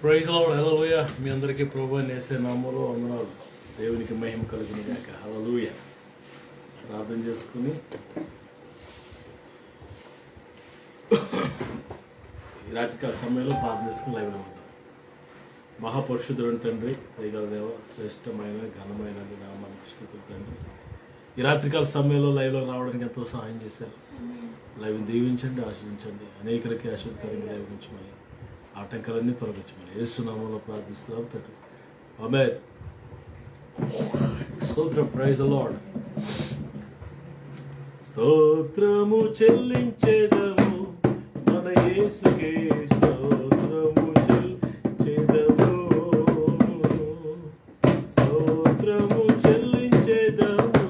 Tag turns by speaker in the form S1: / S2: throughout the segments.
S1: Praise lord, హల్లెలూయా. మీ అందరికీ ప్రభువైన యేసు నామములో వందనాలు. దేవునికి మహిమ కలుగును గాక. హల్లెలూయా. ప్రార్థన చేసుకుని ఈ రాత్రికాల సమయంలో ప్రార్థన చేసుకుని లైవ్లో వద్దాం. మహాపరిశుద్ధుడు తండ్రి, దయగల దేవ, శ్రేష్టమైన ఘనమైన నామానికి స్తుతులు తండ్రి. ఈ రాత్రికాల సమయంలో లైవ్లో రావడానికి ఎంతో సహాయం చేశారు. లైవ్ దీవించండి, ఆశీర్వించండి. అనేకలకి ఆశీర్వకరంగా దైవించమని, ఆటంకాలన్నీ తొలగించమని యేసు నామములో ప్రార్థిస్తున్నాం తండ్రి. ఆమేన్. స్తోత్రం. Praise the Lord. స్తోత్రము చెల్లించేదము మన యేసుకే, స్తోత్రము చెల్లించేదము, స్తోత్రము చెల్లించేదము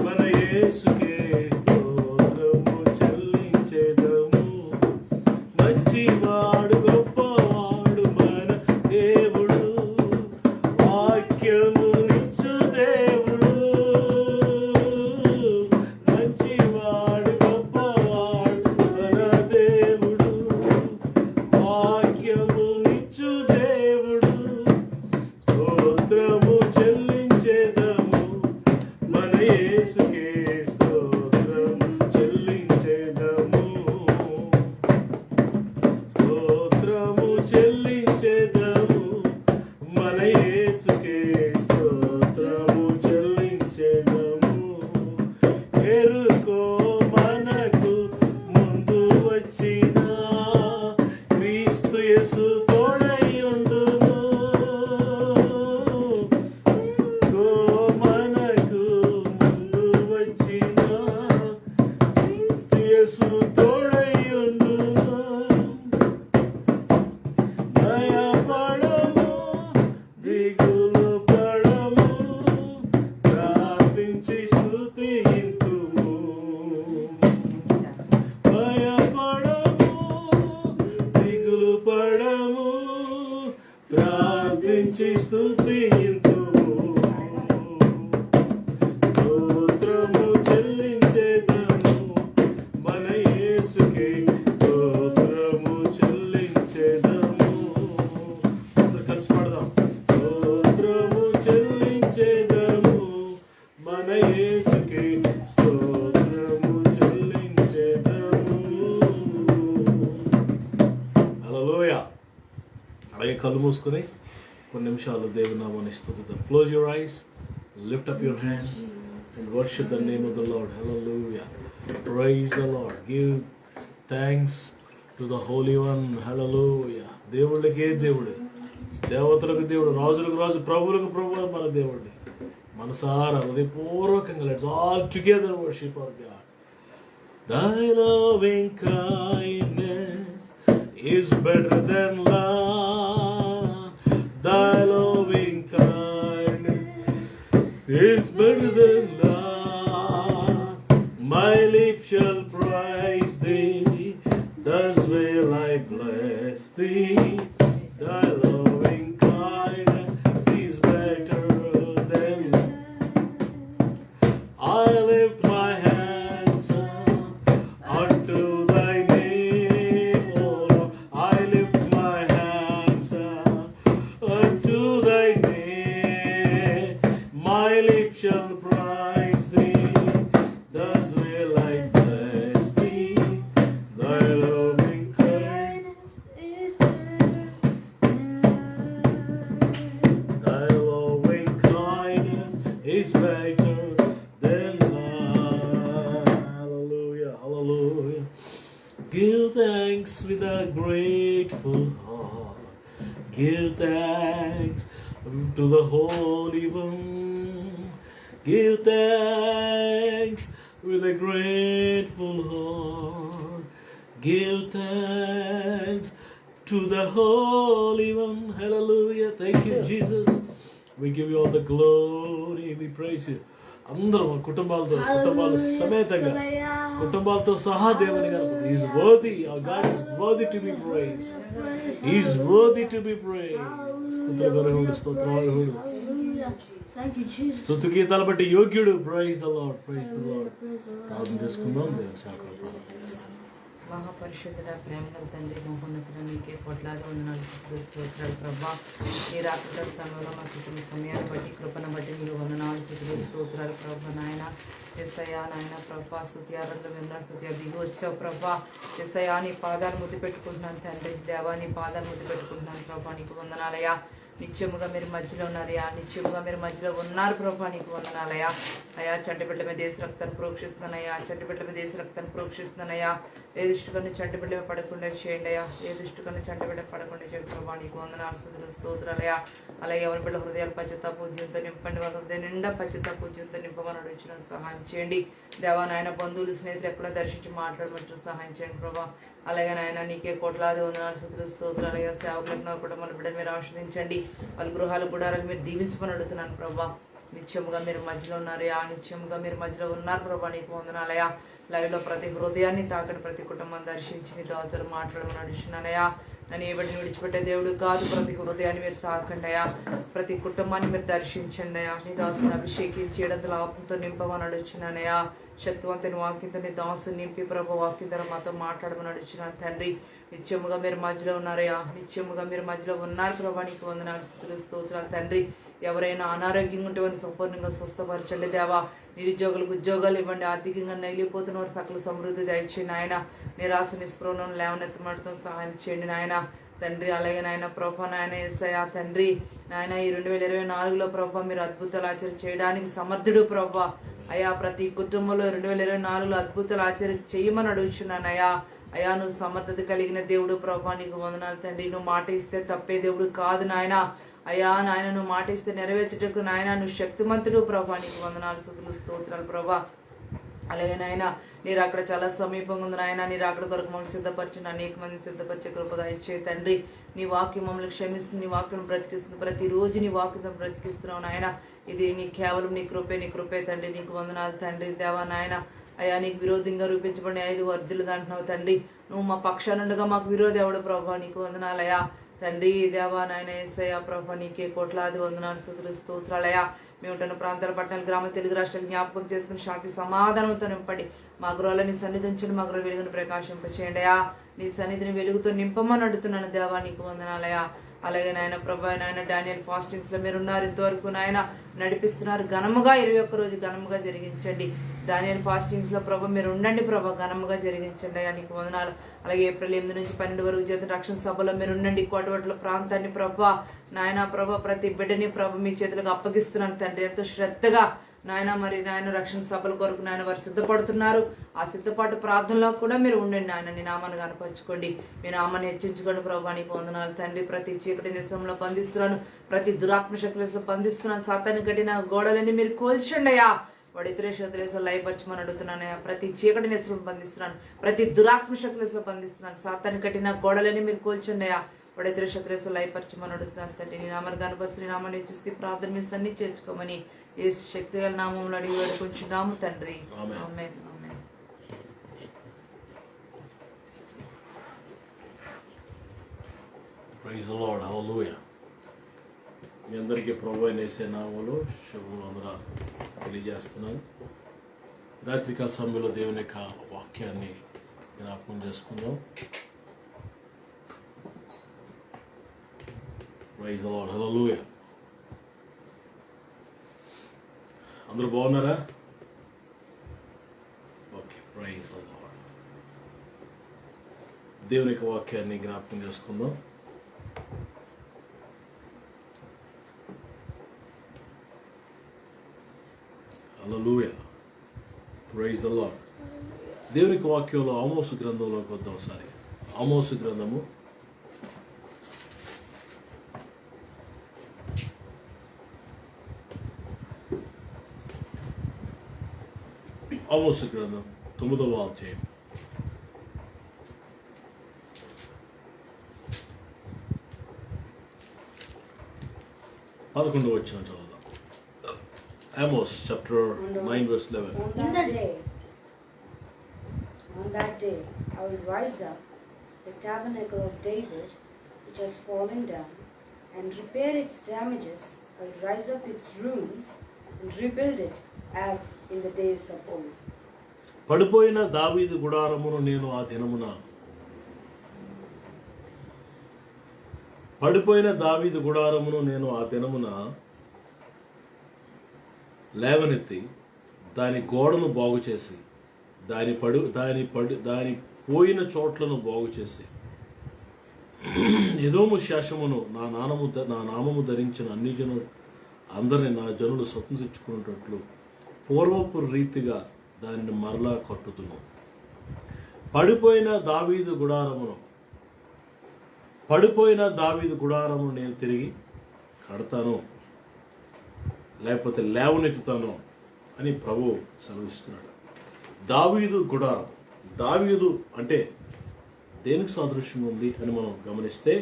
S1: మన యేసుకే, స్తోత్రము చెల్లించేదము. మంచివాడు గొప్పవాడు మన దేవుడు, వాక్యము నిచ్చు దేవుడు. మంచివాడు గొప్పవాడు మన దేవుడు, వాక్యము నిచ్చు దేవుడు. స్తోత్రము చెల్లించేదము మన యేసుకే, స్తోత్రము చెల్లించేదము, స్తోత్రము చెల్లించేదము మన యేసుకే, స్తోత్రము చెల్లించేదము. ఎరుకో మనకు ముందు వచ్చిన క్రీస్తు యేసు తోడైయుండును. ఎరుకో మనకు ముందు వచ్చిన క్రీస్తు యేసు తోడైయుండును. భయపడము, దిగులు పడము, ప్రార్థించి స్తుతింతుము. భయపడము, దిగులు పడము, ప్రార్థించి స్తుతింతుము. స్తోత్రము చెల్లించేదము మన యేసుకే, స్తోత్రము చెల్లించేదము. అందరూ కలిసి పాడదాం. స్తోత్రము చెల్లించేదము మన యేసుకే, స్తోత్రము చెల్లించేదము. హల్లెలూయా. అలాగే కళ్ళు మూసుకొని కొన్ని నిమిషాలు దేవుని నామాన్ని స్తుతిద్దాం. Close your eyes, lift up your hands and worship the name of the Lord. Hallelujah. Praise the Lord. Give thanks to the Holy One. Hallelujah. దేవుళ్ళకే దేవుడు, దేవతలకు దేవుడు, రాజులకు రాజు, ప్రభువులకు ప్రభువు మన దేవుడిని మనసారా హృదయపూర్వకంగా let's all together worship hour God. Thy loving kindness is better than love. Thy loving kindness is better than love. My lips shall praise thee, thus will I bless thee. Thy loving kindness is better than I lift my hands up unto thy name, O Lord. I lift my hands up unto thy name. My lips shall praise thee, thus will I bless thee. Thy loving kindness
S2: is better
S1: Thy loving kindness is better than love. Hallelujah, hallelujah. Give thanks with a grateful heart. Give thanks to the Holy One. Give thanks with a grateful heart. Give thanks to the Holy One. Hallelujah. Thank you, Jesus. We give you all the glory. We praise you. అందరం కుటుంబాల సమేతంగా కుటుంబాలతో సహా దేవుని గారు is worthy, our God is worthy to be praise, is worthy to be praise. స్తుతులు స్తోత్రాలు, స్తుతి గీతాలు బట్టి యోగ్యుడు. Praise the Lord, praise the Lord. ప్రార్థన చేసుకుందాం. దేవుని సేవకులు ప్రార్థన చేస్తాం.
S3: మహాపరిశుద్ధుడ, ప్రేమగల తండ్రి, మహోన్నతుడ, నీకే కోట్లాది వందనాలు, స్తుతులు ప్రభా. ఈ రాత్రి సమయంలో మాకు ఇచ్చిన సమయాన్ని బట్టి, కృపను బట్టి నీకు వందనాలు, స్తుతులు ప్రభా. నాయన ఎస్ఐయా, నాయన ప్రభా, స్తుతి ఆరాధనలు విన్నా, స్తుతి దిగి వచ్చావు ప్రభా. ఎస్ఐయా, నీ పాదాలు ముద్దు పెట్టుకుంటున్నాను తండ్రి. దేవా, నీ పాదాలు ముద్దు పెట్టుకుంటున్నాను ప్రభా. నీకు వందనాలయ్యా. నిత్యముగా మీరు మధ్యలో ఉన్నారయ్యా, నిత్యముగా మీరు మధ్యలో ఉన్నారు ప్రభా. నీకు వందనాలయ్యా. అయ్యా, చంటిబిడ్డ మీద దేశ రక్తాన్ని ప్రోక్షిస్తున్నానయ్యా, చంటిబిడ్డ మీద దేశ రక్తాన్ని ప్రోక్షిస్తున్నానయ్యా. ఏ దృష్టికన్నా చంటిబిడ్డ మీద పడకుండా చేయండి అయ్యా, ఏ దృష్టికన్నా చంటిబిడ్డ పడకుండా చేయండి ప్రభా. నీకు వందనాలు, స్తుతులు, స్తోత్రాలయ్యా. అలాగే ఎవరి బిడ్డ హృదయాలు పశ్చాత్తాప పూజ్యంతో నింపండి, వారి హృదయం నిండా పశ్చాత్తాప పూజ్యంతో నింపమని అడుగుతున్నాను, సహాయం చేయండి దేవా. నాయన బంధువులు, స్నేహితులు ఎక్కడ దర్శించి మాట్లాడమంటూ సహాయం చేయండి ప్రభా. అలాగే నాయన నీకే కోట్లాది వందనాలు, స్తుతులు, స్తోత్రాలయ్యా. సేవకులకు కూడా మన బిడ్డ మీరు ఆశ్రయించండి, వాళ్ళ గృహాలు గుడారాలు మీరు దీవించమని అడుగుతున్నాను ప్రభా. నిత్యముగా మీరు మధ్యలో ఉన్నారయ్యా, నిత్యముగా మీరు మధ్యలో ఉన్నారు ప్రభా. నీకు వందనాలయ్యా. లైవ్లో ప్రతి హృదయాన్ని తాకని, ప్రతి కుటుంబాన్ని దర్శించి నీ దాతలు మాట్లాడమని అడుగుతున్నానయ్యా. నన్ను ఏ బిడ్డని విడిచిపెట్టే దేవుడు కాదు, ప్రతి హృదయాన్ని మీరు తాకండి అయ్యా, ప్రతి కుటుంబాన్ని మీరు దర్శించండి అయ్యా. నీ దాసుని అభిషేకించి ఏడంతల ఆత్మతో నింపమని అడుగుతున్నానయ్యా. శక్తివంతుని వాక్యంతో నీ దాసుని నింపి ప్రభు వాక్యం ద్వారా మాతో మాట్లాడమని అడుగుతున్నాను తండ్రి. నిత్యముగా మీరు మధ్యలో ఉన్నారయ్యా, నిత్యముగా మీరు మధ్యలో ఉన్నారు ప్రభా. నీకు వందనాలు, స్తుతులు, స్తోత్రాలు తండ్రి. ఎవరైనా అనారోగ్యంగా ఉంటే వారిని సంపూర్ణంగా స్వస్థపరచండి దేవా. నిరుద్యోగులకు ఉద్యోగాలు ఇవ్వండి, ఆర్థికంగా నలిగిపోతున్న వారు సకల సమృద్ధి దయచేయండి నాయన. నిరాశ నిస్పృహలను లేవనెత్తమడతాం సహాయం చేయండి నాయన తండ్రి. అలాగే నాయన ప్రభా, నాయన యేసయ్యా తండ్రి, నాయన ఈ 2024లో ప్రభా మీరు అద్భుతాలు ఆచరణ చేయడానికి సమర్థుడు ప్రభా. అయ్యా, ప్రతి కుటుంబంలో 2024లో అద్భుతాలు ఆచరణ చేయమని అడుగుచున్నాను అయ్యా. అయ్యా, నువ్వు సమర్థత కలిగిన దేవుడు ప్రభా. నీకు వందనాలు తండ్రి. నువ్వు మాట ఇస్తే తప్పే దేవుడు కాదు నాయన. అయ్యా నాయన, నువ్వు మాట ఇస్తే నెరవేర్చుటకు నాయన నువ్వు శక్తిమంతుడు ప్రభా. నీకు వందనాలు, స్తుతులు, స్తోత్రాలు ప్రభా. అలాగే నాయన మీరు అక్కడ చాలా సమీపంగా ఉంది నాయన. మీరు అక్కడ కొరకు మమ్మల్ని సిద్ధపరిచిన అనేక మంది సిద్ధపరిచే కృపగా ఇచ్చే తండ్రి. నీ వాక్యం మమ్మల్ని క్షమిస్తుంది, నీ వాక్యం బ్రతికిస్తుంది. ప్రతిరోజు నీ వాక్యం బ్రతికిస్తున్నావు నాయన. ఇది నీ కేవలం నీ కృపే తండ్రి. నీకు వందనాలు తండ్రి. దేవా నాయన, అయ్యా నీకు విరోధంగా రూపించబడిన 5 వర్ధులు అంటున్నావు తండ్రి. నువ్వు మా పక్షానుండగా మాకు విరోధి ఎవడు ప్రభా. నీకు వందనాలయ్యా తండ్రి. దేవా నాయన యేసయ్యా ప్రభా, నీకే కోట్లాది వందనాలు, స్తుతులు, స్తోత్రాలయ్యా. మేము ఉంటున్న ప్రాంతాల, పట్టణాలు, గ్రామ, తెలుగు రాష్ట్రాలు జ్ఞాపకం చేసుకుని శాంతి సమాధానంతో నింపండి. మా గృహాల నీ సన్నిధి ఉంచండి, మా గృహ వెలుగును ప్రకాశింపచేయండి అయ్యా. నీ సన్నిధిని వెలుగుతో నింపమని అడుగుతున్నాను దేవా. నీకు వందనాలయ్యా. అలాగే నాయన ప్రభా, నాయన డానియల్ ఫాస్టింగ్స్లో మీరు ఉన్నారు, ఇంతవరకు నాయన నడిపిస్తున్నారు. ఘనముగా 21 రోజు ఘనముగా జరిగించండి. డానియల్ ఫాస్టింగ్స్లో ప్రభా మీరు ఉండండి ప్రభా, ఘనముగా జరిగించండి అయ్యా. నీకు వందనాలు. అలాగే ఏప్రిల్ 8 నుంచి 12 వరకు చేతున్న రక్షణ సభలో మీరు ఉండండి. కోటవట్ల ప్రాంతాన్ని ప్రభా, నాయన ప్రభా ప్రతి బిడ్డని ప్రభా మీ చేతులకు అప్పగిస్తున్నాను తండ్రి. ఎంతో శ్రద్ధగా నాయన మరి నాయన రక్షణ సభల కొరకు నాయన వారు సిద్ధపడుతున్నారు. ఆ సిద్ధపాటు ప్రార్థనలో కూడా మీరు ఉండండి నాయన. నీ నామాన్ని కనపరచుకోండి, మీ నామాన్ని హెచ్చించుకోండి ప్రభా. నీకు వందనాలు తండ్రి. ప్రతి చీకటి నిశ్రమంలో బంధిస్తున్నాను, ప్రతి దురాత్మ శక్తులలో బంధిస్తున్నాను. సాతాన్ని కట్టిన గోడలన్నీ మీరు కోల్చండి అయ్యా. వాడు ఇతర శక్తులేసో లయపరచమని అడుగుతున్నానయ్యా. ప్రతి చీకటి నిశ్రమం బంధిస్తున్నాను, ప్రతి దురాత్మ శక్తులేసో బంధిస్తున్నాను. సాతాన్ని కట్టిన గోడలన్నీ మీరు కోల్చండి అయ్యా. వాడు ఇతర శక్తులేసో లయపరచమని అడుగుతున్నాను తండ్రి. నీ నామాన్ని కనపరుస్తూ నీ నామాన్ని హెచ్చిస్తే ప్రార్థన మీ సన్ని చేర్చుకోమని ఏ శక్తి గల నామంలో అడిగి వేడుకుంటున్నాము తండ్రి. ఆమేన్. ఆమేన్.
S1: Praise the Lord. హల్లెలూయా. మీ అందరికీ ప్రభువైన యేసయ్య నామములో శుభవందనాలు తెలియజేస్తున్నాను. రాత్రికాల సమయంలో దేవుని యొక్క వాక్యాన్ని జ్ఞాపకం చేసుకుందాం. Praise the Lord. హల్లెలూయా. అందరూ బాగున్నారా? ఓకే. Praise the Lord. దేవుని యొక్క వాక్యాన్ని జ్ఞాపకం చేసుకుందాం. హల్లెలూయా. Praise the Lord. దేవుని యొక్క వాక్యంలో ఆమోసు గ్రంథంలోకి వద్దాం ఒకసారి. ఆమోసు గ్రంథము 9వ అధ్యాయం. పదకొండవ వచనం చదువుదాం. Amos chapter 9 verse 11.
S2: On that day, I will rise up the tabernacle of David, which has fallen down, and repair its damages. I will rise up its ruins and rebuild it as in the days of old.
S1: పడిపోయిన దావీదు గుడారమును నేను ఆ దినమున పడిపోయిన దావీదు గుడారమును నేను ఆ దినమున లేవనెత్తి దాని గోడను బాగు చేసి దాని పోయిన చోట్లను బాగు చేసి ఎదోము శాసమును నా నామము ధరించిన అన్ని జనులు అందరిని నా జనులు స్వతంత్రించుకున్నట్లు పూర్వపు రీతిగా దానిని మరలా కట్టుదును. పడిపోయిన దావీదు గుడారమును నేను తిరిగి కడతాను, లేకపోతే లేవనెత్తుతాను అని ప్రభు సెలవిస్తున్నాడు. దావీదు గుడారం, దావీదు అంటే దేనికి సాదృశ్యం ఉంది అని మనం గమనిస్తే,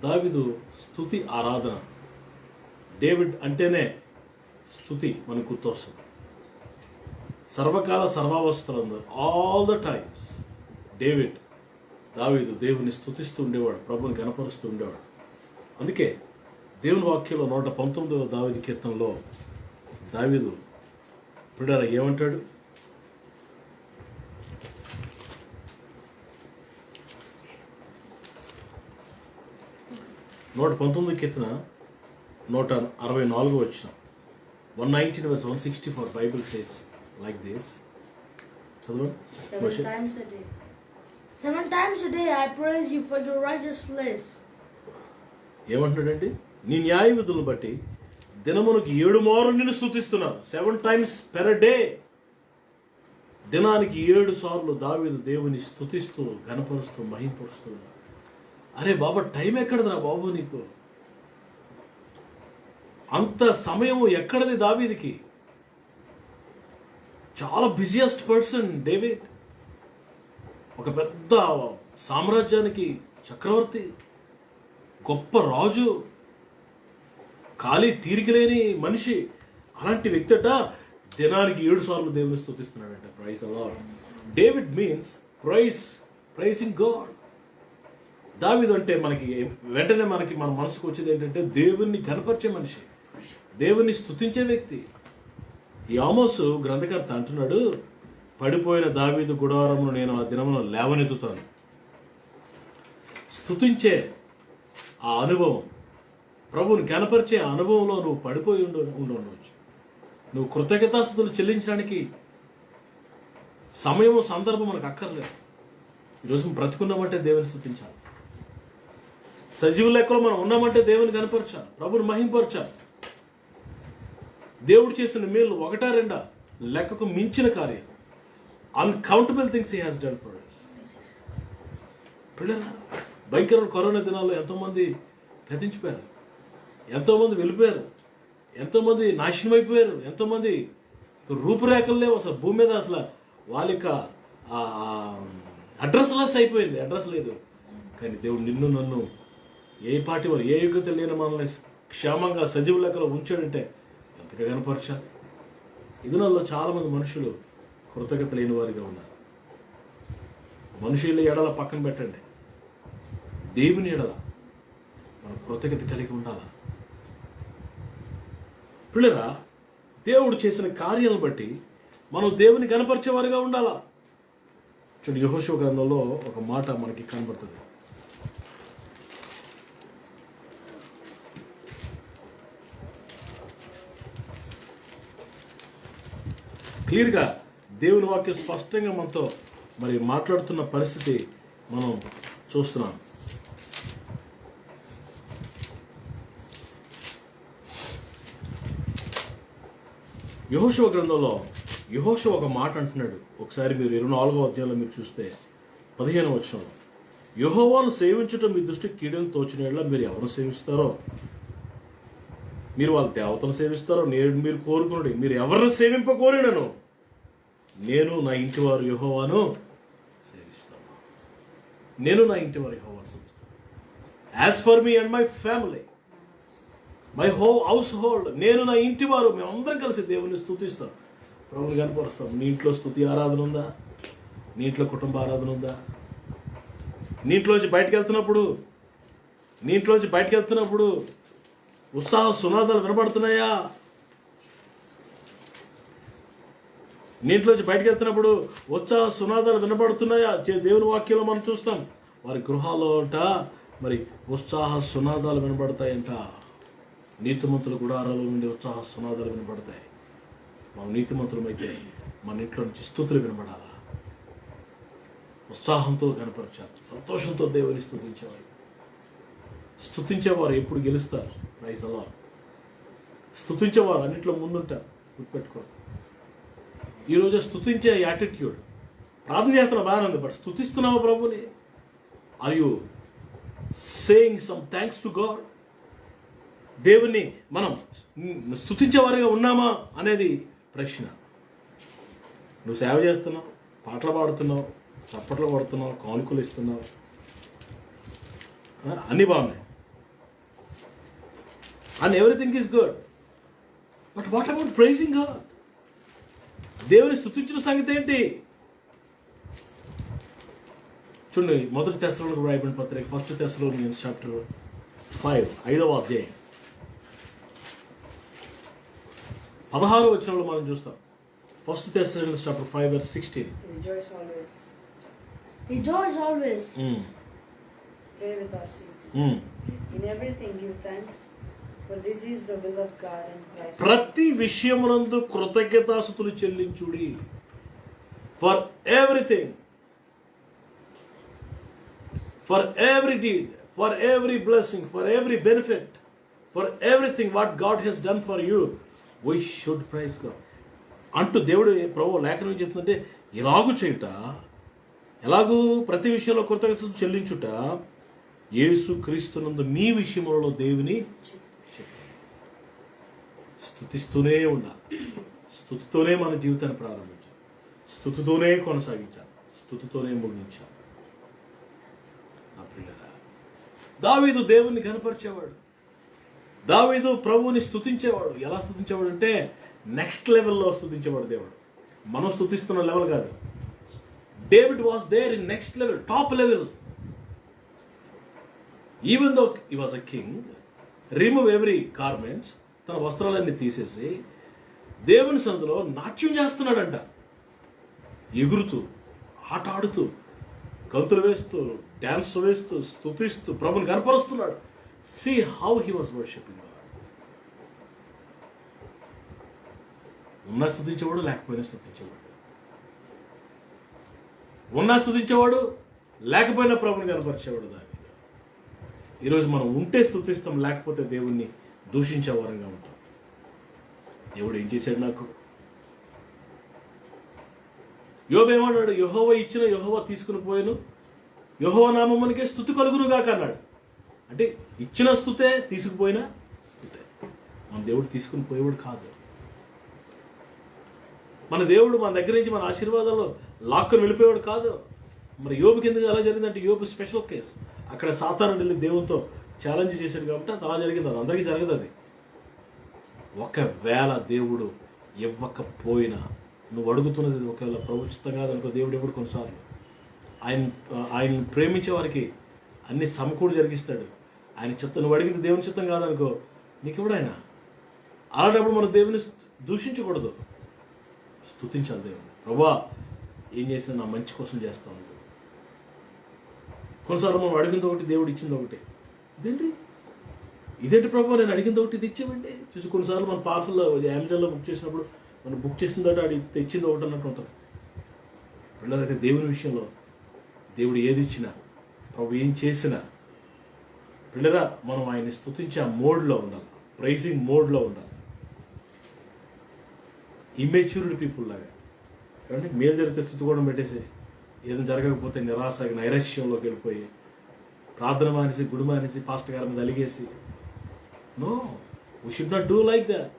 S1: దావీదు స్తుతి ఆరాధన, డేవిడ్ అంటేనే స్తుతి మనకు గుర్తొస్తుంది. సర్వకాల సర్వావస్థలందు ఆల్ ద టైమ్స్ దావీదు దేవుని స్తుతిస్తూ ఉండేవాడు, ప్రభుని గణపరుస్తూ ఉండేవాడు. అందుకే దేవుని వాక్యంలో 119వ దావీదు కీర్తనలో దావీదు పిల్లరా ఏమంటాడు? నూట 19 కీర్తన 164 వచనం 119 verse 164 Bible says like this. చదవండి.
S4: 7 times a day I praise you for your righteousness.
S1: ఏమంటున్నాడండి? నీ న్యాయ విధులను బట్టి దినమునకు 7 మార్లు నిన్ను స్తుతిస్తున్నాను. 7 times per day. దినానికి 7 సార్లు దావీదు దేవుని స్తుతిస్తూ ఘనపరుస్తూ మహింపరుస్తూ ఉన్నాడు. అరే బాబా, టైం ఎక్కడదిరా బాబు నీకు? అంత సమయం ఎక్కడది దావీదుకి? చాలా బిజియెస్ట్ పర్సన్ డేవిడ్, ఒక పెద్ద సామ్రాజ్యానికి చక్రవర్తి, గొప్ప రాజు, ఖాళీ తీరిక లేని మనిషి. అలాంటి వ్యక్తి అట దినానికి 7 సార్లు దేవుని స్తుతిస్తున్నాడట. Praise the Lord. David means praising God. దావీదు అంటే వెంటనే మన మనసుకు వచ్చేది ఏంటంటే దేవుణ్ణి ఘనపరిచే మనిషి, దేవుణ్ణి స్తుతించే వ్యక్తి. ఈ ఆమోసు గ్రంథకర్త అంటున్నాడు, పడిపోయిన దావీదు గుడారమును నేను ఆ దినమున లేవనెత్తుతాను. స్తుతించే ఆ అనుభవం, ప్రభువుని ఘనపరిచే అనుభవంలో నువ్వు పడిపోయి ఉండవచ్చు. నువ్వు కృతజ్ఞతాస్తుతులు చెల్లించడానికి సమయం సందర్భం మనకు అక్కర్లేదు. ఈరోజు బ్రతుకున్నామంటే దేవుని స్తుతించాలి. సజీవ లెక్కలో మనం ఉన్నామంటే దేవుని కనపరచాలి, ప్రభుని మహింపరచాలి. దేవుడు చేసిన మేలు 1-2 లెక్కకు మించిన కార్యం. Uncountable things he has done for us. పిల్లరా, భయంకర కరోనా దినాల్లో ఎంతోమంది గతించిపోయారు, ఎంతోమంది వెళ్ళిపోయారు, ఎంతోమంది నాశనం అయిపోయారు, ఎంతోమంది రూపురేఖలు లేవు అసలు భూమి మీద. అసలు వాళ్ళ యొక్క అడ్రస్ లెస్ అయిపోయింది, అడ్రస్ లేదు. కానీ దేవుడు నిన్ను నన్ను ఏ పార్టీ వారు, ఏ యోగ్యత లేని మనల్ని క్షేమంగా సజీవ లెక్కలో ఉంచాడంటే ఎంతగా కనపరచాలి. ఈ దినాల్లో చాలామంది మనుషులు కృతజ్ఞత లేని వారిగా ఉన్నారు. మనుషుల ఎడల పక్కన పెట్టండి, దేవుని ఎడల మనం కృతజ్ఞత కలిగి ఉండాలా. పిల్లరా, దేవుడు చేసిన కార్యాలను బట్టి మనం దేవుని కనపరిచేవారిగా ఉండాలా. చూడండి, యెహోషువ గ్రంథంలో ఒక మాట మనకి కనబడుతుంది. క్లియర్గా దేవుని వాక్యం స్పష్టంగా మనతో మాట్లాడుతున్న పరిస్థితి మనం చూస్తున్నాం. యెహోషువ గ్రంథంలో యెహోషువ ఒక మాట అంటున్నాడు. ఒకసారి మీరు 24వ అధ్యాయంలో మీరు చూస్తే 15వ వచనంలో, యెహోవాను సేవించుట మీ దృష్టికి కీడును తోచినట్లా మీరు ఎవరు సేవిస్తారో, మీరు వాళ్ళ దేవతను సేవిస్తారో మీరు కోరుకున్నాడు. మీరు ఎవరిని సేవింపకోరినను నేను నా ఇంటి వారు యెహోవాను సేవిస్తాను. నేను నా ఇంటి వారు యెహోవాను సేవిస్తాను. As for me and my family, my household, నేను నా ఇంటి వారు మేమందరం కలిసి దేవుని స్తుతిస్తాం, ప్రభుని కనపరుస్తాం. నీ ఇంట్లో స్తుతి ఆరాధన ఉందా? నీ ఇంట్లో కుటుంబ ఆరాధన ఉందా? నీ ఇంట్లోంచి బయటకు వెళ్తున్నప్పుడు ఉత్సాహ సునాదాలు వినపడుతున్నాయా? నీటిలోంచి బయటకు వెళ్తున్నప్పుడు ఉత్సాహ సునాదాలు వినపడుతున్నాయా? దేవుని వాక్యంలో మనం చూస్తాం. వారి గృహాల్లో అంట మరి ఉత్సాహ సునాదాలు వినపడతాయంట. నీతిమంతుల గుడారాల నుండి ఉత్సాహ సునాదాలు వినపడతాయి. మనం నీతిమంతులమైతే మన ఇంట్లో నుంచి స్తుతులు వినపడాలా? ఉత్సాహంతో కనపరచాలి, సంతోషంతో దేవుని స్తుతించేవారు. స్తుతించేవారు ఎప్పుడు గెలుస్తారు. Praise the lord. స్తుతించేవారు అన్నింటిలో ముందుంటారు. గుర్తుపెట్టుకోండి. ఈరోజు స్తుతించే యాటిట్యూడ్, ప్రార్థన చేస్తున్నా బాగానే ఉంది, బట్ స్తుతిస్తున్నావా ప్రభుని? Are you saying some thanks to God? దేవుణ్ణి మనం స్తుతించేవారిగా ఉన్నామా అనేది ప్రశ్న. నువ్వు సేవ చేస్తున్నావు, పాటలు పాడుతున్నావు, చప్పట్లు పడుతున్నావు, కానుకలు ఇస్తున్నావు, అన్నీ బాగున్నాయి, and everything is good. But what about pricing God? దేవుని స్తుతించిన సంగతి ఏంటి? చూడండి, మొదటి తెస్సలోనికైయులకు రాయబడిన పత్రిక, 1 Thessalonians chapter 5, 5వ అధ్యాయం 16వ వచనంలో మనం చూస్తాం. 1 Thessalonians chapter 5 verse 16.
S2: Rejoice always.
S4: Rejoice always.
S2: Pray without ceasing. In everything give thanks, for this is the will of God and Christ.
S1: ప్రతి విషయమునందు కృతజ్ఞతాస్తుతులు చెల్లించుడి. For everything, for every deed, for every blessing, for every benefit, for everything what God has done for you, we should praise God. అంటూ దేవుడు ప్రభువు లేఖనం చెప్తుందంటే ఎలాగూ చేయుట, ఎలాగూ ప్రతి విషయంలో కృతజ్ఞతలు చెల్లించుట, యేసు క్రీస్తునందు మీ విషయములలో దేవుని స్తుతిస్తూనే ఉండాలి. స్తుతితోనే మన జీవితాన్ని ప్రారంభించాలి, స్తుతితోనే కొనసాగించాలి, స్తుతితోనే ముగించాలి. నా ప్రియులారా, దావీదు దేవుణ్ణి కనపరిచేవాడు, దావీదు ప్రభువుని స్తుతించేవాడు. ఎలా స్తుతించేవాడు అంటే నెక్స్ట్ లెవెల్లో స్తుతించేవాడు దేవుడు. మనం స్తుతిస్తున్న లెవెల్ కాదు. David was there in next level, top level. Even though he was a king, remove every garments, తన వస్త్రాలన్నీ తీసేసి దేవుని సన్నిధిలో నాట్యం చేస్తున్నాడంట. ఎగురుతూ, ఆట ఆడుతూ, గంతులు వేస్తూ, డ్యాన్స్ వేస్తూ, స్తుతిస్తూ ప్రభుని కనపరుస్తున్నాడు. See how he was worshiping God. ఉన్నా స్తుతించేవాడు, లేకపోయినా స్తుతించేవాడు. ఉన్నా స్తుతించేవాడు, లేకపోయినా ప్రభుని కనపరిచేవాడు. దాన్ని ఈరోజు మనం ఉంటే స్తుతిస్తాం, లేకపోతే దేవుణ్ణి దూషించే వారంగా ఉంటాం. దేవుడు ఏం చేశాడు నాకు? యోబు ఏమన్నాడు? యెహోవా ఇచ్చిన యెహోవా తీసుకుని పోయాను, యెహోవా నామమునికే స్తుతి కలుగునుగాక అన్నాడు. అంటే ఇచ్చిన స్తుతే, తీసుకుపోయినా స్తుతే. మన దేవుడు తీసుకుని పోయేవాడు కాదు. మన దేవుడు మన దగ్గర నుంచి మన ఆశీర్వాదాలు లాక్కొని వెళ్ళిపోయేవాడు కాదు. మరి యోబుకి ఎందుకు అలా జరిగిందంటే యోబు స్పెషల్ కేస్. అక్కడ సాతాను వెళ్ళి దేవునితో ఛాలెంజ్ చేశాడు కాబట్టి అది అలా జరిగింది. అది అందరికీ జరగదు. అది ఒకవేళ దేవుడు ఇవ్వకపోయినా, నువ్వు అడుగుతున్నది ఒకవేళ ప్రభుత్వం కాదనుకో, దేవుడు ఇవ్వడు. కొన్నిసార్లు ఆయన ప్రేమించే వారికి అన్ని సమకూడు జరిగిస్తాడు. ఆయన చిత్తం, నువ్వు అడిగింది దేవుని చిత్తం కాదనుకో, నీకు ఇవ్వడు ఆయన. అలాంటప్పుడు మనం దేవుని దూషించకూడదు, స్తుతించాలి దేవుని. ప్రభువా ఏం చేసినా నా మంచి కోసం చేస్తాను. కొన్నిసార్లు మనం అడిగింది ఒకటి, దేవుడు ఇచ్చింది ఒకటి. ఇదేంటి ప్రభు, నేను అడిగింది ఒకటి, ఇది ఇచ్చేవండి. చూసి కొన్నిసార్లు మన పార్సల్లో అమెజాన్లో బుక్ చేసినప్పుడు మనం బుక్ చేసిన తోటి అది తెచ్చింది ఒకటి అన్నట్టు ఉంటుంది. పిల్లలైతే దేవుని విషయంలో దేవుడు ఏది ఇచ్చినా, ప్రభు ఏం చేసినా, పిల్లరా మనం ఆయన్ని స్తుతించే ఆ మోడ్లో ఉండాలి, ప్రైజింగ్ మోడ్లో ఉండాలి. ఇమ్మెచ్యూర్డ్ పీపుల్ లాగా ఏమంటే మేలు జరిగితే స్తుతికోవడం పెట్టేసి, ఏదైనా జరగకపోతే నిరాశగా నైరాశ్యంలోకి వెళ్ళిపోయి, ప్రార్థన మానేసి, గుడి మానేసి, పాస్టర్ గారి మీద అలిగేసి, no, we should not do like that.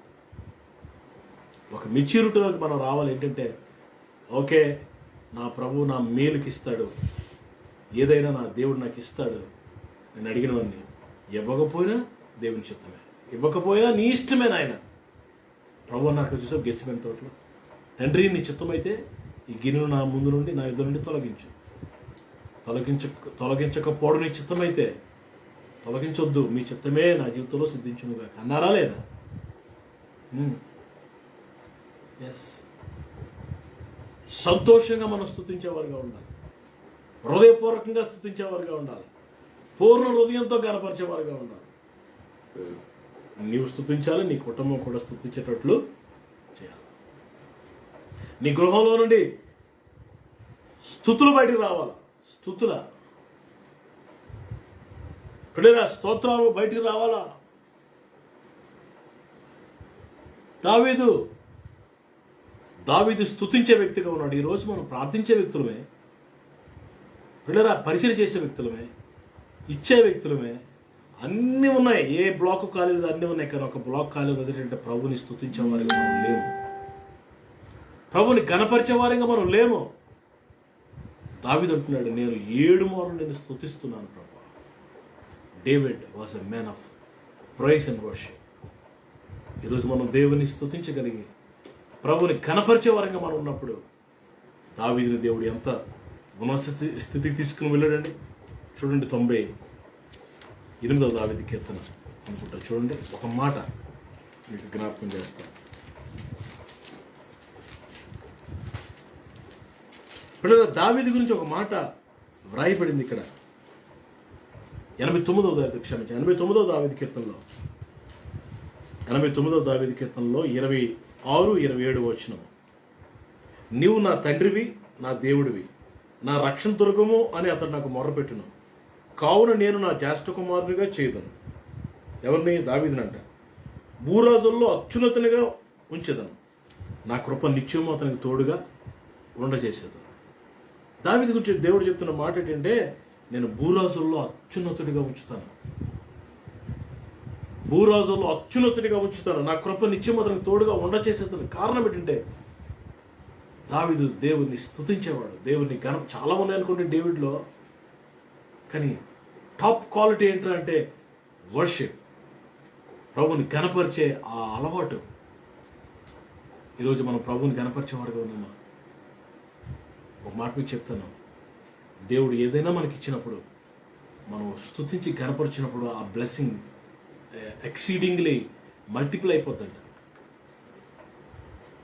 S1: ఒక మెచ్యూరిటీలోకి మనం రావాలి. ఏంటంటే ఓకే, నా ప్రభు నా మేలుకి ఇస్తాడు, ఏదైనా నా దేవుడు నాకు ఇస్తాడు, నేను అడిగినవన్నీ. ఇవ్వకపోయినా దేవుని చిత్తమే, ఇవ్వకపోయినా నీ ఇష్టమే నాయన. ప్రభు నాకు చూసావు గెచ్చిపోయిన తోటలో, తండ్రి నీ చిత్తమైతే ఈ గిన్నెను నా ముందు నుండి, నా యుద్ధ నుండి తొలగించు. తొలగించకపోవడం నీ చిత్తమైతే తొలగించొద్దు, మీ చిత్తమే నా జీవితంలో సిద్ధించునుగా అన్నారా లేదా? ఎస్. సంతోషంగా మనం స్తుతించేవారుగా ఉండాలి. హృదయపూర్వకంగా స్తుతించేవారుగా ఉండాలి. పూర్ణ హృదయంతో గనపరిచేవారుగా ఉండాలి. నీవు స్తుతించాలి, నీ కుటుంబం కూడా స్తుతించేటట్లు చేయాలి. నీ గృహంలో నుండి స్తుతులు బయటికి రావాలి. స్తుతుల పిల్లల స్తోత్రాలు బయటికి రావాలా. దావీదు స్తుతించే వ్యక్తిగా ఉన్నాడు. ఈరోజు మనం ప్రార్థించే వ్యక్తులమే, పిల్లల పరిచయం చేసే వ్యక్తులమే, ఇచ్చే వ్యక్తులమే, అన్నీ ఉన్నాయి. ఏ బ్లాక్ కాలేదు అన్నీ ఉన్నాయి. కానీ ఒక బ్లాక్ కాలేదు, అదేంటంటే ప్రభుని స్తుతించే వారిగా మనం లేము. ప్రభుని గణపరిచే వారిగా మనం లేము. దావీదు అంటున్నాడు, నేను 7 మార్లు నేను స్తుతిస్తున్నాను ప్రభు. David was a man of praise and worship. ఈరోజు మనం దేవుని స్తుతించగలిగి ప్రభుని కనపరిచే వారంగా మనం ఉన్నప్పుడు దావీదుని దేవుడు ఎంత ఉన్నత స్థితికి తీసుకుని వెళ్ళాడండి. చూడండి 98వ దావీదు కీర్తన అనుకుంటా. చూడండి, ఒక మాట మీకు జ్ఞాపకం చేస్తాను. పిల్లల దావీదు గురించి ఒక మాట వ్రాయబడింది ఇక్కడ. 89వ దావీదు, క్షమించి 89వ దావీదు కీర్తనలో 89వ దావీదు కీర్తనలో 26, 27 వచనం. నీవు నా తండ్రివి, నా దేవుడివి, నా రక్షణ దుర్గము అని అతడు నాకు మొర్రపెట్టును. కావున నేను నా జ్యేష్ఠ కుమారునిగా చేయదను. ఎవరిని? దావీదునంట. భూరాజుల్లో అత్యున్నతునిగా ఉంచేదను. నా కృప నిత్యము అతనికి తోడుగా ఉండజేసేదను. దావీదు గురించి దేవుడు చెప్తున్న మాట ఏంటంటే, నేను భూరాజుల్లో అత్యున్నతుడిగా ఉంచుతాను. భూరాజుల్లో అత్యున్నతుడిగా ఉంచుతాను. నా కృప నిత్యం అతనికి తోడుగా ఉండచేసేదని. కారణం ఏంటంటే దావీదు దేవుని స్తుతించేవాడు. దేవుని చాలా ఉన్నాయి అనుకోండి డేవిడ్లో, కానీ టాప్ క్వాలిటీ ఏంటంటే వర్షిప్, ప్రభుని గణపరిచే ఆ అలవాటు. ఈరోజు మనం ప్రభుని గణపరిచేవారుగా ఉన్నామా? ఒక మాట మీకు చెప్తాను, దేవుడు ఏదైనా మనకి ఇచ్చినప్పుడు మనం స్తుతించి గణపరిచినప్పుడు ఆ బ్లెస్సింగ్ ఎక్సీడింగ్లీ మల్టిపుల్ అయిపోద్దంట.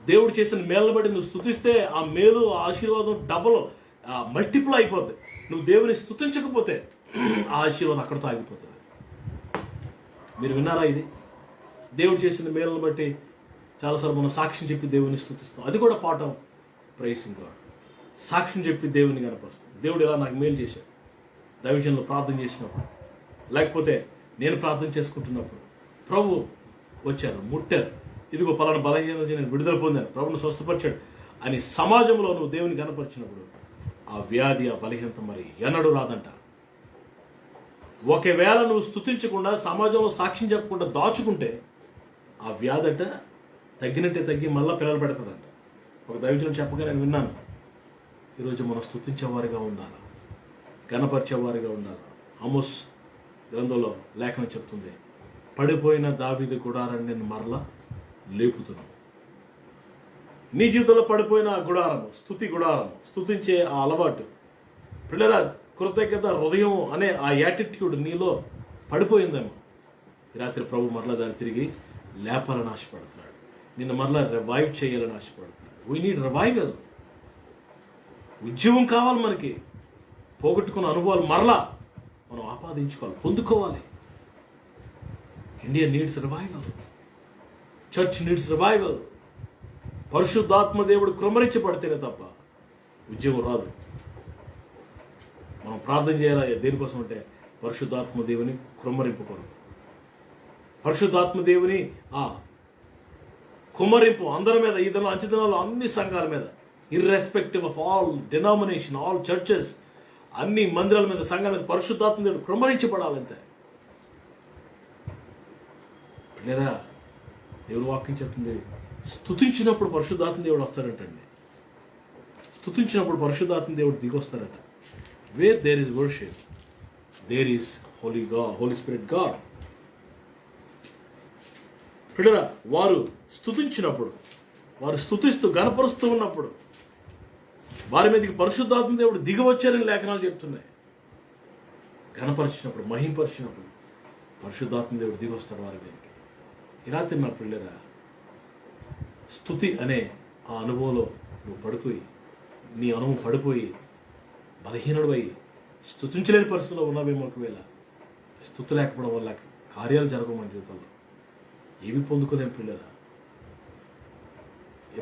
S1: దేవుడు చేసిన మేలును బట్టి నువ్వు స్తుతిస్తే ఆ మేలు, ఆ ఆశీర్వాదం డబల్ మల్టిపుల్ అయిపోద్ది. నువ్వు దేవుని స్తుతించకపోతే ఆ ఆశీర్వాదం అక్కడితో ఆగిపోతుంది. మీరు విన్నారా ఇది? దేవుడు చేసిన మేలును బట్టి చాలాసార్లు మనం సాక్ష్యం చెప్పి దేవుని స్తుతిస్తాం. అది కూడా పార్ట్ ఆఫ్ ప్రైసింగ్ గాడ్. సాక్ష్యం చెప్పి దేవుని కనపరుస్తాం. దేవుడు ఇలా నాకు మేలు చేశాడు, దైవజనులు ప్రార్థన చేసినప్పుడు, లేకపోతే నేను ప్రార్థన చేసుకుంటున్నప్పుడు ప్రభు వచ్చారు, ముట్టారు, ఇదిగో పలానా బలహీనత నేను విడుదల పొందాను, ప్రభుని స్వస్థపరిచాడు అని సమాజంలో నువ్వు దేవుని కనపరిచినప్పుడు ఆ వ్యాధి, ఆ బలహీనత మరి ఎన్నడూ రాదంట. ఒకవేళ నువ్వు స్తుతించకుండా సమాజంలో సాక్ష్యం చెప్పకుండా దాచుకుంటే ఆ వ్యాధి అట తగ్గినట్టే తగ్గి మళ్ళీ పిల్లలు పెడతాదంట. ఒక దైవజనుడు చెప్పగా నేను విన్నాను. ఈరోజు మనం స్తుతించేవారిగా ఉండాలి, గణపరిచేవారిగా ఉండాలి. ఆమోస్ గ్రంథంలో లేఖనం చెప్తుంది, పడిపోయిన దావీదు గుడారాన్ని నేను మరలా లేపుతున్నాను. నీ జీవితంలో పడిపోయిన ఆ గుడారము, స్తుతి గుడారము, స్తుతించే ఆ అలవాటు, పిల్లల కృతజ్ఞత హృదయం అనే ఆ యాటిట్యూడ్ నీలో పడిపోయిందేమో. రాత్రి ప్రభు మరలా దాన్ని తిరిగి లేపాలని ఆశపడుతున్నాడు. నిన్ను మరలా రివైవ్ చేయాలని ఆశపడుతున్నాడు. We need revival. ఉద్యమం కావాలి మనకి. పోగొట్టుకున్న అనుభవాలు మరలా మనం ఆపాదించుకోవాలి, పొందుకోవాలి. India needs revival. Church needs revival. పరిశుద్ధాత్మ దేవుడు కృమరించబడితేనే తప్ప ఉద్యమం రాదు. మనం ప్రార్థన చేయాలి దేనికోసం అంటే పరిశుద్ధాత్మ దేవుని కృమ్మరింపు కొరకు. పరిశుద్ధాత్మ దేవుని ఆ కుమ్మరింపు అందరి మీద, ఈ దినాలు అంచెదినాలు అన్ని సంఘాల మీద, irrespective of all denomination, all churches, అన్ని మందిరాల మీద, సంఘాల మీద పరిశుద్ధాత్మ దేవుడు కృమ్మరించబడాలంతే. పిల్లరా, దేవుడు వాక్యం చెప్తుంది, స్తుతించినప్పుడు పరిశుద్ధాత్మ దేవుడు వస్తాడంటండి. స్తుతించినప్పుడు పరిశుద్ధాత్మ దేవుడు దిగొస్తాడట. Where there is worship, there is Holy Spirit God. పిల్లరా, వారు స్తుతించినప్పుడు, వారు స్తుతిస్తూ గణపరుస్తూ ఉన్నప్పుడు వారి మీదకి పరిశుద్ధాత్మ దేవుడు దిగవచ్చారని లేఖనాలు చెప్తున్నాయి. గణపరిచినప్పుడు, మహింపరిచినప్పుడు పరిశుద్ధాత్మ దేవుడు దిగొస్తాడు వారి మీదకి. ఇలా తిన్న పిల్లరా, స్తుతి అనే ఆ అనుభవంలో నువ్వు పడిపోయి నీ అనుభవం పడిపోయి బలహీనుడై స్తుతించలేని పరిస్థితిలో ఉన్నావేమో ఒకవేళ స్తుతి లేకపోవడం వల్ల కార్యాలు జరగవు మన జీవితంలో. ఏమి పొందుకోలేం పిల్లరా.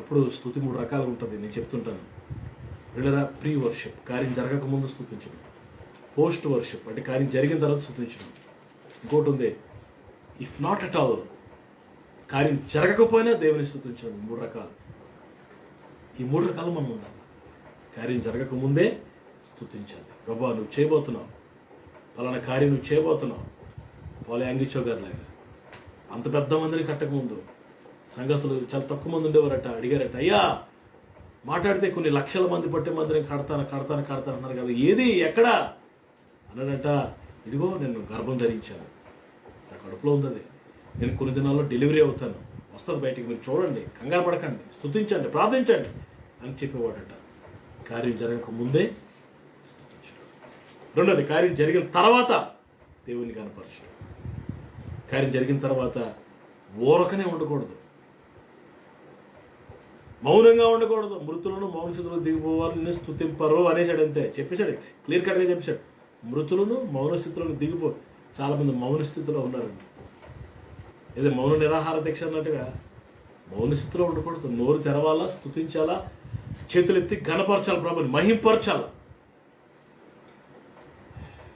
S1: ఎప్పుడు స్తుతి 3 రకాలుగా ఉంటుంది. నేను చెప్తుంటాను పిల్లరా. ప్రీ వర్షిప్, కార్యం జరగకముందు స్తుతించడం. పోస్ట్ వర్షిప్ అంటే కార్యం జరిగిన తర్వాత స్తుతించడం. ఇంకోటి ఉంది, ఇఫ్ నాట్ అట్ ఆల్, కార్యం జరగకపోయినా దేవుని స్తుతించడం. 3 రకాలు. ఈ 3 రకాలు మనం ఉండాలి. కార్యం జరగకముందే స్తుతించాలి. ప్రభా నువ్వు చేయబోతున్నావు, పలానా కార్యం నువ్వు చేయబోతున్నావు. పోలే అంగిచో గారిలాగా అంత పెద్ద మందిని కట్టకముందు సంఘస్థులు చాలా తక్కువ మంది ఉండేవారట. అడిగారట, అయ్యా మాట్లాడితే కొన్ని లక్షల మంది పట్టే మందిని కడతాను అన్నారు కదా, ఏది ఎక్కడా అన్నాడట. ఇదిగో నేను గర్భం ధరించాను, నా కడుపులో ఉంది అది, నేను కొన్ని దినాల్లో డెలివరీ అవుతాను, వస్తుంది బయటికి, మీరు చూడండి, కంగారు పడకండి, స్తుతించండి, ప్రార్థించండి అని చెప్పేవాడట. కార్యం జరగక ముందే స్తుతించడం. రెండోది, కార్యం జరిగిన తర్వాత దేవుని కనపరచడం. కార్యం జరిగిన తర్వాత ఊరకనే ఉండకూడదు, మౌనంగా ఉండకూడదు. మృతులను మౌన స్థితిలో దిగిపోవాలని స్తుతింపరు అనేసాడు. అంతే చెప్పేశాడు, క్లియర్ కట్గా చెప్పేశాడు. మృతులను మౌన స్థితిలో దిగిపో. చాలామంది మౌన స్థితిలో ఉన్నారండి. ఏదో మౌన నిరాహార దీక్ష అన్నట్టుగా మౌన స్థితిలో ఉండకూడదు. నోరు తెరవాలా, స్తుతించాలా, చేతులెత్తి ఘనపరచాలి, ప్రభుని మహింపరచాలా.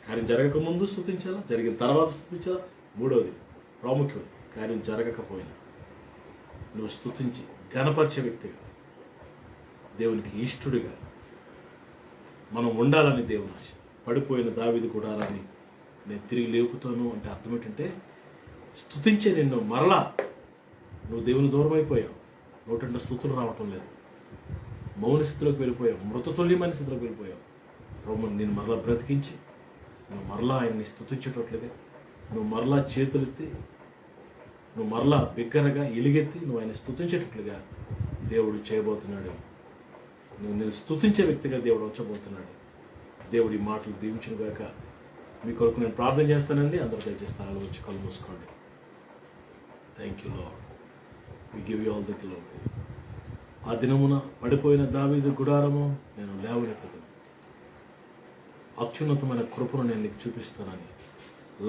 S1: కార్యం జరగక ముందు స్తుతించాలా, జరిగిన తర్వాత స్తుతించాలా. మూడవది ప్రాముఖ్యం, కార్యం జరగకపోయినా నువ్వు స్తుతించి ఘనపరిచే వ్యక్తిగా, దేవునికి ఇష్టడుగా మనం ఉండాలని దేవుని ఆశ. పడిపోయిన దావీదు గుడారాన్ని నేను తిరిగి లేపుతాను అంటే అర్థం ఏంటంటే, స్తుతించే నిన్ను మరలా, నువ్వు దేవుని దూరం అయిపోయావు, నోటిన్న స్తుతులు రావటం లేదు, మౌన స్థితిలోకి వెళ్ళిపోయావు, మృతతుల్యమైన స్థితిలోకి వెళ్ళిపోయావు. ప్రభుని నేను మరలా బ్రతికించి నువ్వు మరలా ఆయన్ని స్తుతించేటట్లుగా, నువ్వు మరలా చేతులెత్తి, నువ్వు మరలా బిగ్గరగా ఎలుగెత్తి నువ్వు ఆయన స్తుతించేటట్లుగా దేవుడు చేయబోతున్నాడు. నువ్వు నేను స్తుతించే వ్యక్తిగా దేవుడు ఉంచబోతున్నాడు. దేవుడి మాటలు దీవించును గాక. మీ కొరకు నేను ప్రార్థన చేస్తానండి. అందరూ దయచేసి స్థానాలు వచ్చి కళ్ళు మూసుకోండి. Thank you Lord, we give you all the glory. ఆ దినమున పడిపోయిన దావీదు గుడారము నేను లేవనెత్తుతాను, అత్యున్నతమైన కృపను నేను నీకు చూపిస్తానని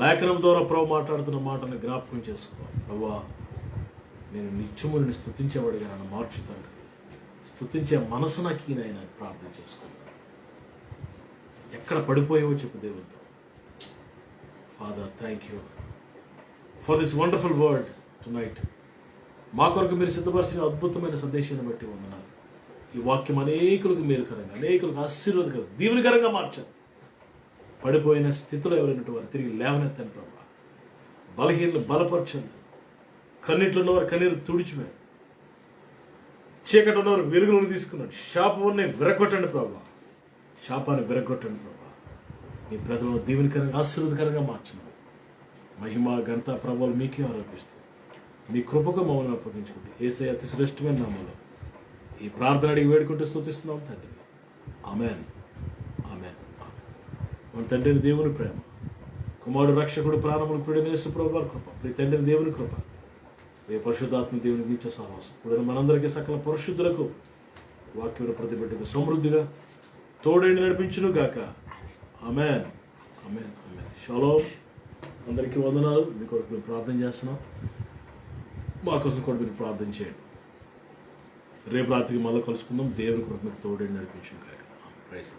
S1: లేఖనం ద్వారా ప్రభు మాట్లాడుతున్న మాటను జ్ఞాపకం చేసుకో. ప్రభా నేను నిత్యము నేను స్తుతించేవాడిగా నన్ను మార్చుతాను, స్తుతించే మనసు నాకు ఈయన ప్రార్థన చేసుకో. ఎక్కడ పడిపోయావో చెప్పు దేవునితో. Father, thank you for this wonderful word tonight. మా కొరకు మీరు సిద్ధపరిచిన అద్భుతమైన సందేశాన్ని బట్టి వందనాలు. ఈ వాక్యం అనేకులకు మేలుకరంగా, అనేకులకు ఆశీర్వాదకరంగా, దీవెనకరంగా మార్చారు. పడిపోయిన స్థితిలో ఎవరైనటువంటి వారు తిరిగి లేవనెత్తండి ప్రభా. బలహీనలు బలపరచండి. కన్నీటిలో ఉన్నవారు కన్నీరు తుడిచిపోయారు. చీకటి ఉన్నవారు వెలుగులను తీసుకున్నాడు. శాపాన్ని విరగొట్టండి ప్రభా, శాపాన్ని విరగొట్టండి ప్రభా. మీ ప్రజలను దీవెనకరంగా ఆశీర్వాదకరంగా మార్చండి. మహిమ ఘనత ప్రభావాలు మీకే ఆరోపిస్తూ మీ కృపకు మమ్మల్ని అప్పగించుకుంటే యేసయ్య అతి శ్రేష్టమైన నామములో ఈ ప్రార్థన అడిగి వేడుకుంటూ స్తుతిస్తున్నాం తండ్రి. ఆమేన్, ఆమేన్, ఆమేన్. మన తండ్రిని దేవుని ప్రేమ, కుమారుడు రక్షకుడు ప్రాణములు ప్రియుడైన యేసు ప్రభువు వారి కృప, ప్రియ తండ్రిని దేవుని కృప, ప్రియ పరిశుద్ధాత్మ దేవుని నిత్య సహవాసం కూడా మనందరికీ సకల పరిశుద్ధులకు వాక్యమును ప్రతిబిడ్డకు సమృద్ధిగా తోడైన నడిపించును గాక. ఆమేన్, ఆమేన్, ఆమేన్. షలోమ్. అందరికీ వందనాలు. మీ కొరకు మేము ప్రార్థన చేస్తున్నాం. మా కోసం కూడా మీరు ప్రార్థన చేయండి. రేపు రాత్రికి మళ్ళీ కలుసుకుందాం. దేవుని కొరకు మీకు తోడైన నడిపించును గాక. ప్రైజ్.